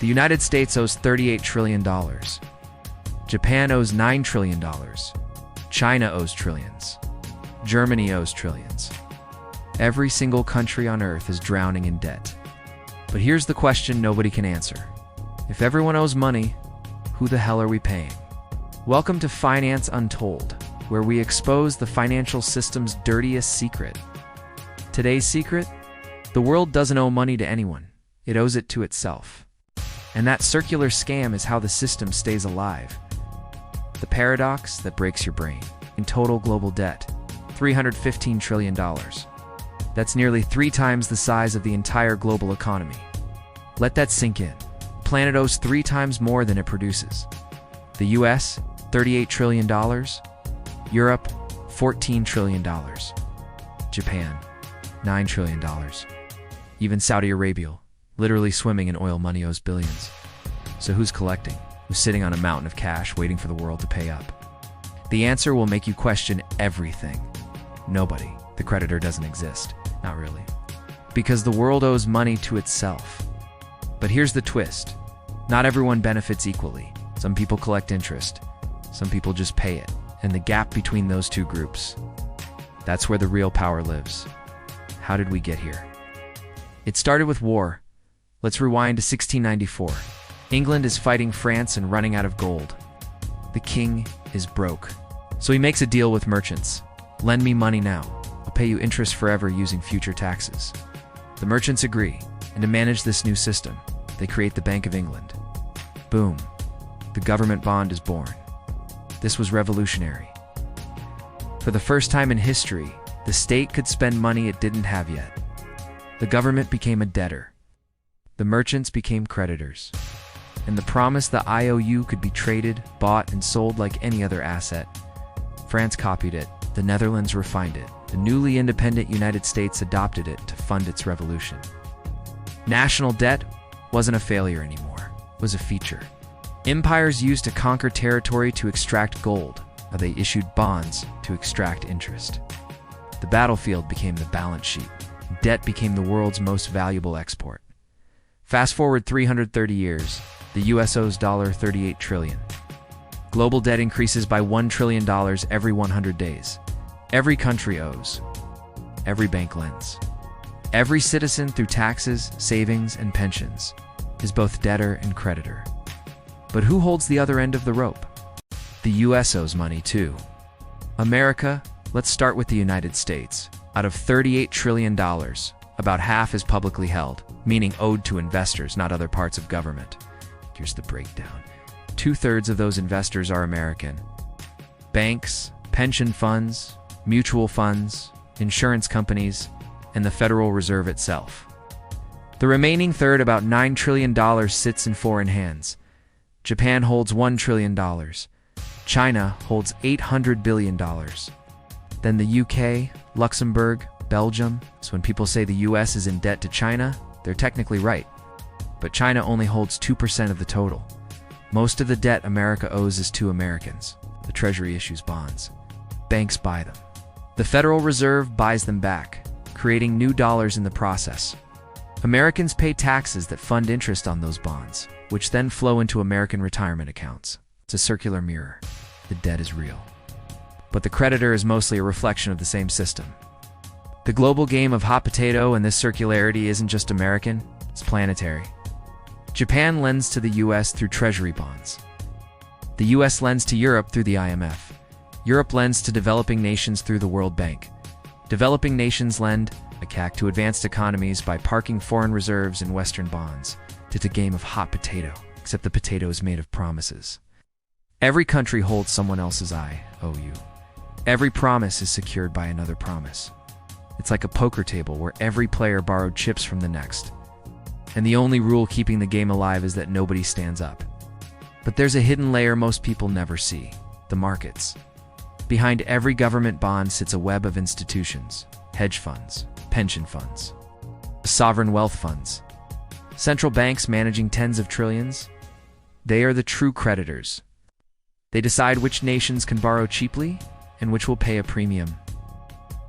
The United States owes $38 trillion. Japan owes $9 trillion. China owes trillions. Germany owes trillions. Every single country on Earth is drowning in debt. But here's the question nobody can answer. If everyone owes money, who the hell are we paying? Welcome to Finance Untold, where we expose the financial system's dirtiest secret. Today's secret? The world doesn't owe money to anyone. It owes it to itself. And that circular scam is how the system stays alive. The paradox that breaks your brain. In total global debt, $315 trillion. That's nearly 3 times the size of the entire global economy. Let that sink in. The planet owes 3 times more than it produces. The US, $38 trillion. Europe, $14 trillion. Japan, $9 trillion. Even Saudi Arabia, literally swimming in oil money, owes billions. So who's collecting? Who's sitting on a mountain of cash waiting for the world to pay up? The answer will make you question everything. Nobody. The creditor doesn't exist. Not really. Because the world owes money to itself. But here's the twist. Not everyone benefits equally. Some people collect interest. Some people just pay it. And the gap between those two groups, that's where the real power lives. How did we get here? It started with war. Let's rewind to 1694. England is fighting France and running out of gold. The king is broke. So he makes a deal with merchants. Lend me money now. I'll pay you interest forever using future taxes. The merchants agree, and to manage this new system, they create the Bank of England. Boom. The government bond is born. This was revolutionary. For the first time in history, the state could spend money it didn't have yet. The government became a debtor. The merchants became creditors. And the promise the IOU could be traded, bought, and sold like any other asset. France copied it. The Netherlands refined it. The newly independent United States adopted it to fund its revolution. National debt wasn't a failure anymore. It was a feature. Empires used to conquer territory to extract gold, or they issued bonds to extract interest. The battlefield became the balance sheet. Debt became the world's most valuable export. Fast forward 330 years, the US owes $38 trillion. Global debt increases by $1 trillion every 100 days. Every country owes. Every bank lends. Every citizen, through taxes, savings, and pensions, is both debtor and creditor. But who holds the other end of the rope? The US owes money too. America, let's start with the United States. Out of $38 trillion, about half is publicly held, meaning owed to investors, not other parts of government. Here's the breakdown. 2/3 of those investors are American. Banks, pension funds, mutual funds, insurance companies, and the Federal Reserve itself. The remaining third, about $9 trillion, sits in foreign hands. Japan holds $1 trillion. China holds $800 billion. Then the UK, Luxembourg, Belgium. So when people say the US is in debt to China, they're technically right. But China only holds 2% of the total. Most of the debt America owes is to Americans. The Treasury issues bonds. Banks buy them. The Federal Reserve buys them back, creating new dollars in the process. Americans pay taxes that fund interest on those bonds, which then flow into American retirement accounts. It's a circular mirror. The debt is real. But the creditor is mostly a reflection of the same system. The global game of hot potato and this circularity isn't just American, it's planetary. Japan lends to the US through treasury bonds. The US lends to Europe through the IMF. Europe lends to developing nations through the World Bank. Developing nations lend to advanced economies by parking foreign reserves in Western bonds. It's a game of hot potato, except the potato is made of promises. Every country holds someone else's IOU. Every promise is secured by another promise. It's like a poker table where every player borrowed chips from the next. And the only rule keeping the game alive is that nobody stands up. But there's a hidden layer most people never see: the markets. Behind every government bond sits a web of institutions: hedge funds, pension funds, sovereign wealth funds, central banks managing tens of trillions. They are the true creditors. They decide which nations can borrow cheaply and which will pay a premium.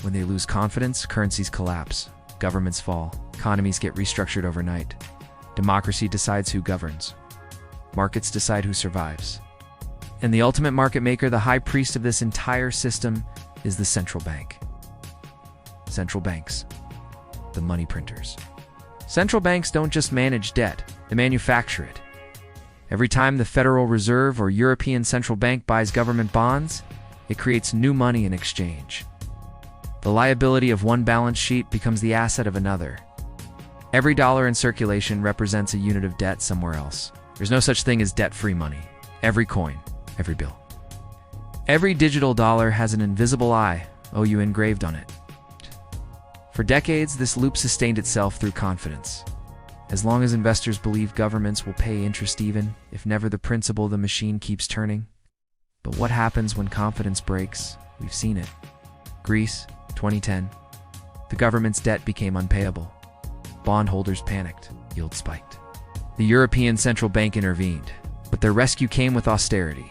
When they lose confidence, currencies collapse, governments fall, economies get restructured overnight. Democracy decides who governs. Markets decide who survives. And the ultimate market maker, the high priest of this entire system, is the central bank. Central banks. The money printers. Central banks don't just manage debt, they manufacture it. Every time the Federal Reserve or European Central Bank buys government bonds, it creates new money in exchange. The liability of one balance sheet becomes the asset of another. Every dollar in circulation represents a unit of debt somewhere else. There's no such thing as debt-free money. Every coin, every bill. Every digital dollar has an invisible eye, OU engraved on it. For decades, this loop sustained itself through confidence. As long as investors believe governments will pay interest even, if never the principal, the machine keeps turning. But what happens when confidence breaks? We've seen it. Greece, 2010. The government's debt became unpayable. Bondholders panicked, yield spiked. The European Central Bank intervened, but their rescue came with austerity.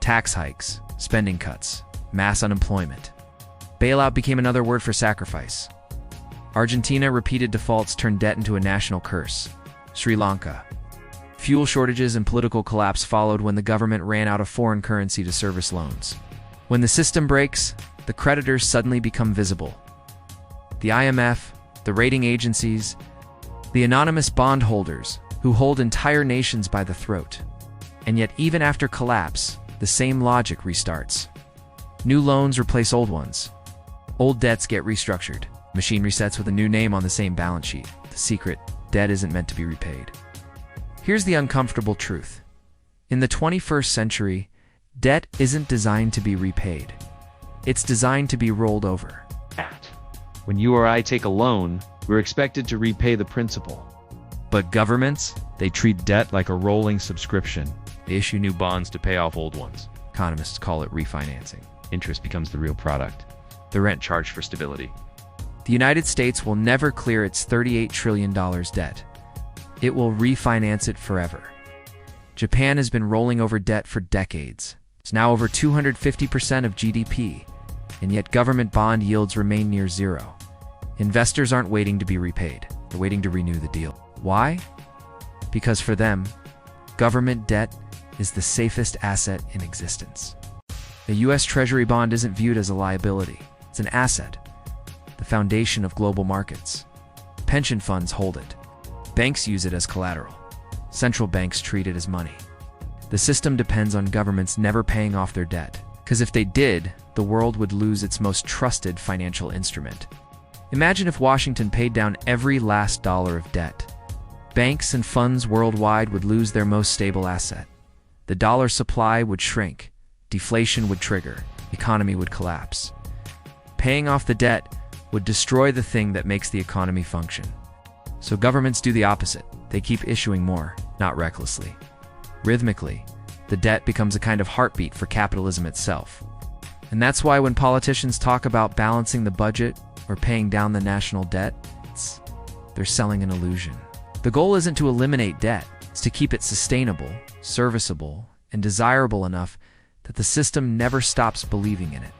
Tax hikes, spending cuts, mass unemployment. Bailout became another word for sacrifice. Argentina repeated defaults turned debt into a national curse. Sri Lanka. Fuel shortages and political collapse followed when the government ran out of foreign currency to service loans. When the system breaks, the creditors suddenly become visible. The IMF, the rating agencies, the anonymous bondholders who hold entire nations by the throat. And yet even after collapse, the same logic restarts. New loans replace old ones. Old debts get restructured. Machine resets with a new name on the same balance sheet. The secret: debt isn't meant to be repaid. Here's the uncomfortable truth. In the 21st century, debt isn't designed to be repaid. It's designed to be rolled over. When you or I take a loan, we're expected to repay the principal. But governments, they treat debt like a rolling subscription. They issue new bonds to pay off old ones. Economists call it refinancing. Interest becomes the real product. The rent charged for stability. The United States will never clear its $38 trillion debt. It will refinance it forever. Japan has been rolling over debt for decades. It's now over 250% of GDP, and yet government bond yields remain near zero. Investors aren't waiting to be repaid. They're waiting to renew the deal. Why? Because for them, government debt is the safest asset in existence. A U.S. Treasury bond isn't viewed as a liability. It's an asset, the foundation of global markets. Pension funds hold it. Banks use it as collateral. Central banks treat it as money. The system depends on governments never paying off their debt, because if they did, the world would lose its most trusted financial instrument. Imagine if Washington paid down every last dollar of debt. Banks and funds worldwide would lose their most stable asset. The dollar supply would shrink, deflation would trigger, economy would collapse. Paying off the debt would destroy the thing that makes the economy function. So governments do the opposite. They keep issuing more, not recklessly. Rhythmically, the debt becomes a kind of heartbeat for capitalism itself. And that's why when politicians talk about balancing the budget or paying down the national debt, they're selling an illusion. The goal isn't to eliminate debt, it's to keep it sustainable, serviceable, and desirable enough that the system never stops believing in it.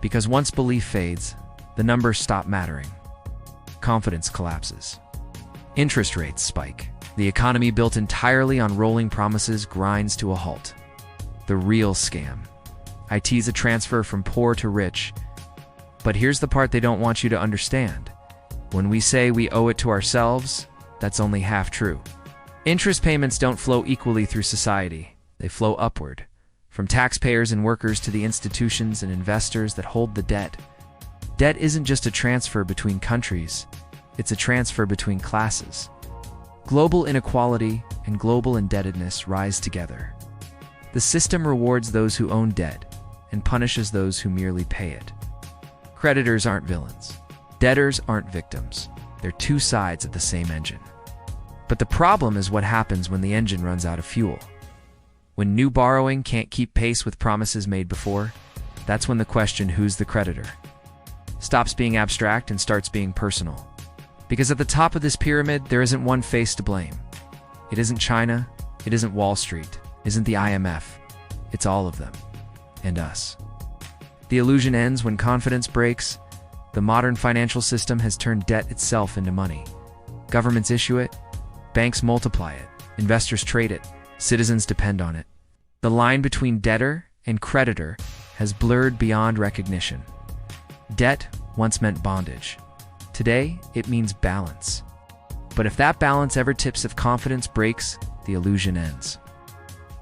Because once belief fades, the numbers stop mattering. Confidence collapses. Interest rates spike. The economy built entirely on rolling promises grinds to a halt. The real scam. IT's a transfer from poor to rich. But here's the part they don't want you to understand. When we say we owe it to ourselves, that's only half true. Interest payments don't flow equally through society. They flow upward, from taxpayers and workers to the institutions and investors that hold the debt. Debt isn't just a transfer between countries, it's a transfer between classes. Global inequality and global indebtedness rise together. The system rewards those who own debt and punishes those who merely pay it. Creditors aren't villains. Debtors aren't victims. They're two sides of the same engine. But the problem is what happens when the engine runs out of fuel. When new borrowing can't keep pace with promises made before, that's when the question, who's the creditor, stops being abstract and starts being personal. Because at the top of this pyramid, there isn't one face to blame. It isn't China, it isn't Wall Street, it isn't the IMF. It's all of them. And us. The illusion ends when confidence breaks. The modern financial system has turned debt itself into money. Governments issue it, Banks multiply it, investors trade it, citizens depend on it. The line between debtor and creditor has blurred beyond recognition. Debt once meant bondage. Today, it means balance. But if that balance ever tips, if confidence breaks, the illusion ends.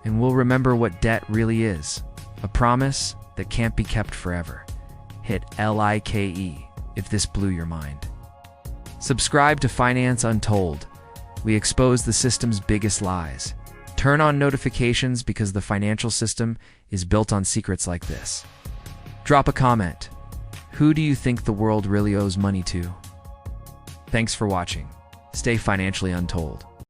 And we'll remember what debt really is, a promise that can't be kept forever. Hit like if this blew your mind. Subscribe to Finance Untold. We expose the system's biggest lies. Turn on notifications because the financial system is built on secrets like this. Drop a comment. Who do you think the world really owes money to? Thanks for watching. Stay financially untold.